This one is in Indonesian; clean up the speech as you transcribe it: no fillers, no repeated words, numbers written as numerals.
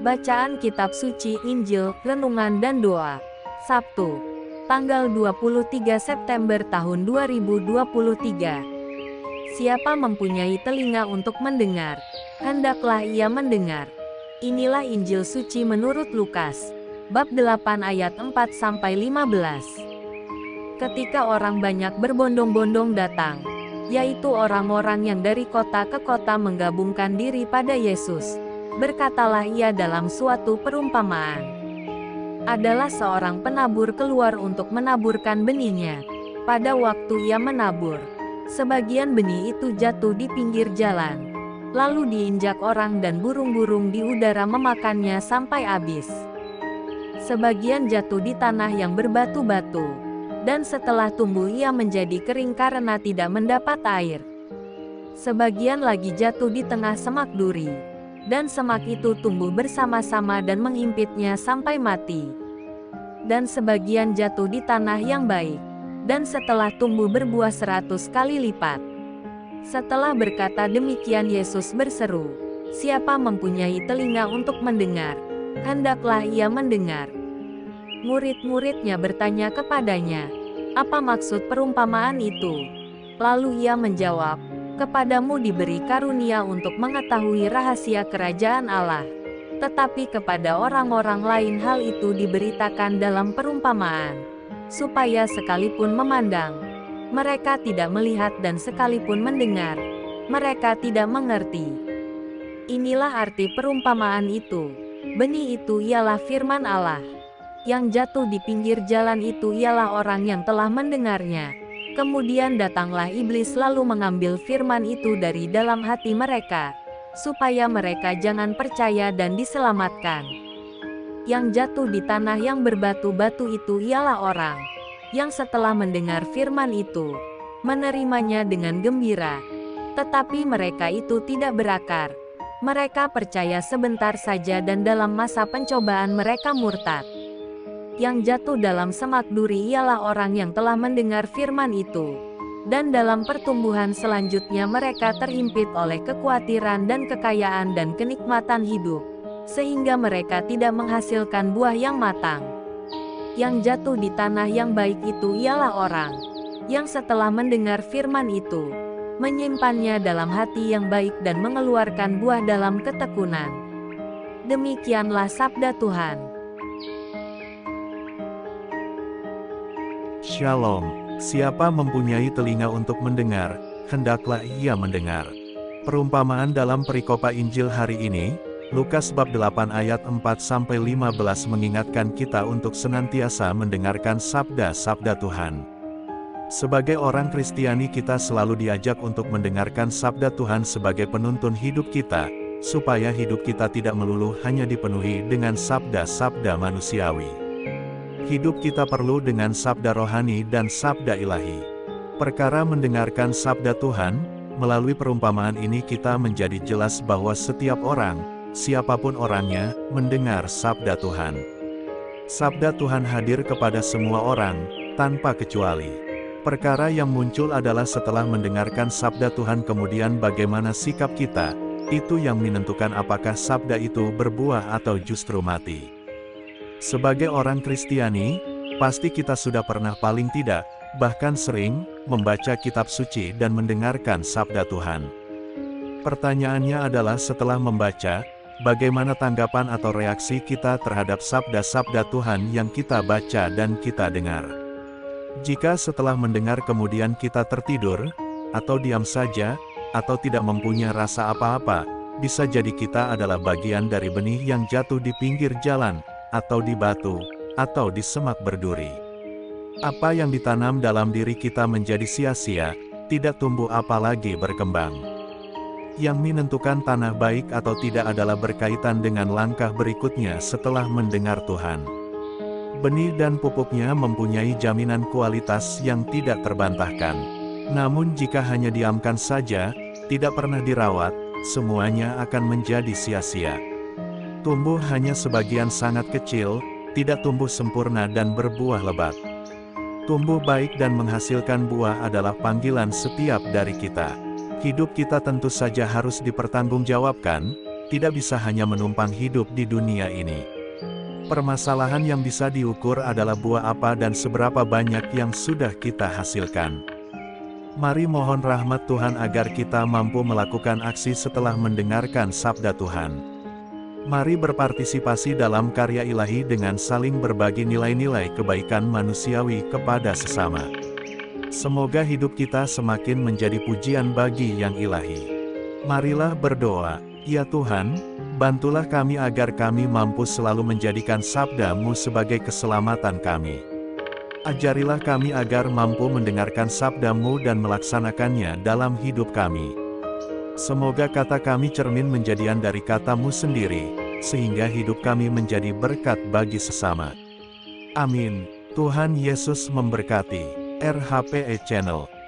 Bacaan Kitab Suci Injil, Renungan dan Doa. Sabtu, tanggal 23 September tahun 2023. Siapa mempunyai telinga untuk mendengar, hendaklah ia mendengar. Inilah Injil suci menurut Lukas, bab 8 ayat 4-15. Ketika orang banyak berbondong-bondong datang, yaitu orang-orang yang dari kota ke kota menggabungkan diri pada Yesus, berkatalah ia dalam suatu perumpamaan. Adalah seorang penabur keluar untuk menaburkan benihnya. Pada waktu ia menabur, sebagian benih itu jatuh di pinggir jalan, lalu diinjak orang dan burung-burung di udara memakannya sampai habis. Sebagian jatuh di tanah yang berbatu-batu, dan setelah tumbuh ia menjadi kering karena tidak mendapat air. Sebagian lagi jatuh di tengah semak duri, dan semak itu tumbuh bersama-sama dan menghimpitnya sampai mati. Dan sebagian jatuh di tanah yang baik, dan setelah tumbuh berbuah 100 kali lipat. Setelah berkata demikian Yesus berseru, "Siapa mempunyai telinga untuk mendengar, hendaklah ia mendengar." Murid-muridnya bertanya kepadanya, "Apa maksud perumpamaan itu?" Lalu ia menjawab, "Kepadamu diberi karunia untuk mengetahui rahasia kerajaan Allah, tetapi kepada orang-orang lain hal itu diberitakan dalam perumpamaan, supaya sekalipun memandang, mereka tidak melihat dan sekalipun mendengar, mereka tidak mengerti." Inilah arti perumpamaan itu. Benih itu ialah firman Allah. Yang jatuh di pinggir jalan itu ialah orang yang telah mendengarnya. Kemudian datanglah iblis lalu mengambil firman itu dari dalam hati mereka, supaya mereka jangan percaya dan diselamatkan. Yang jatuh di tanah yang berbatu-batu itu ialah orang yang setelah mendengar firman itu, menerimanya dengan gembira. Tetapi mereka itu tidak berakar. Mereka percaya sebentar saja dan dalam masa pencobaan mereka murtad. Yang jatuh dalam semak duri ialah orang yang telah mendengar firman itu, dan dalam pertumbuhan selanjutnya mereka terhimpit oleh kekhawatiran dan kekayaan dan kenikmatan hidup, sehingga mereka tidak menghasilkan buah yang matang. Yang jatuh di tanah yang baik itu ialah orang yang setelah mendengar firman itu, menyimpannya dalam hati yang baik dan mengeluarkan buah dalam ketekunan. Demikianlah sabda Tuhan. Shalom, siapa mempunyai telinga untuk mendengar, hendaklah ia mendengar. Perumpamaan dalam perikopa Injil hari ini, Lukas bab 8 ayat 4-15 mengingatkan kita untuk senantiasa mendengarkan sabda-sabda Tuhan. Sebagai orang Kristiani kita selalu diajak untuk mendengarkan sabda Tuhan sebagai penuntun hidup kita, supaya hidup kita tidak melulu hanya dipenuhi dengan sabda-sabda manusiawi. Hidup kita perlu dengan sabda rohani dan sabda ilahi. Perkara mendengarkan sabda Tuhan, melalui perumpamaan ini kita menjadi jelas bahwa setiap orang, siapapun orangnya, mendengar sabda Tuhan. Sabda Tuhan hadir kepada semua orang, tanpa kecuali. Perkara yang muncul adalah setelah mendengarkan sabda Tuhan kemudian bagaimana sikap kita, itu yang menentukan apakah sabda itu berbuah atau justru mati. Sebagai orang Kristiani, pasti kita sudah pernah paling tidak, bahkan sering, membaca kitab suci dan mendengarkan sabda Tuhan. Pertanyaannya adalah setelah membaca, bagaimana tanggapan atau reaksi kita terhadap sabda-sabda Tuhan yang kita baca dan kita dengar. Jika setelah mendengar kemudian kita tertidur, atau diam saja, atau tidak mempunyai rasa apa-apa, bisa jadi kita adalah bagian dari benih yang jatuh di pinggir jalan, atau di batu, atau di semak berduri. Apa yang ditanam dalam diri kita menjadi sia-sia, tidak tumbuh apalagi berkembang. Yang menentukan tanah baik atau tidak adalah berkaitan dengan langkah berikutnya setelah mendengar Tuhan. Benih dan pupuknya mempunyai jaminan kualitas yang tidak terbantahkan. Namun jika hanya diamkan saja, tidak pernah dirawat, semuanya akan menjadi sia-sia. Tumbuh hanya sebagian sangat kecil, tidak tumbuh sempurna dan berbuah lebat. Tumbuh baik dan menghasilkan buah adalah panggilan setiap dari kita. Hidup kita tentu saja harus dipertanggungjawabkan, tidak bisa hanya menumpang hidup di dunia ini. Permasalahan yang bisa diukur adalah buah apa dan seberapa banyak yang sudah kita hasilkan. Mari mohon rahmat Tuhan agar kita mampu melakukan aksi setelah mendengarkan sabda Tuhan. Mari berpartisipasi dalam karya ilahi dengan saling berbagi nilai-nilai kebaikan manusiawi kepada sesama. Semoga hidup kita semakin menjadi pujian bagi yang ilahi. Marilah berdoa. Ya Tuhan, bantulah kami agar kami mampu selalu menjadikan sabda-Mu sebagai keselamatan kami. Ajarilah kami agar mampu mendengarkan sabda-Mu dan melaksanakannya dalam hidup kami. Semoga kata kami cermin menjadian dari kata-Mu sendiri, sehingga hidup kami menjadi berkat bagi sesama. Amin. Tuhan Yesus memberkati. RHPE Channel.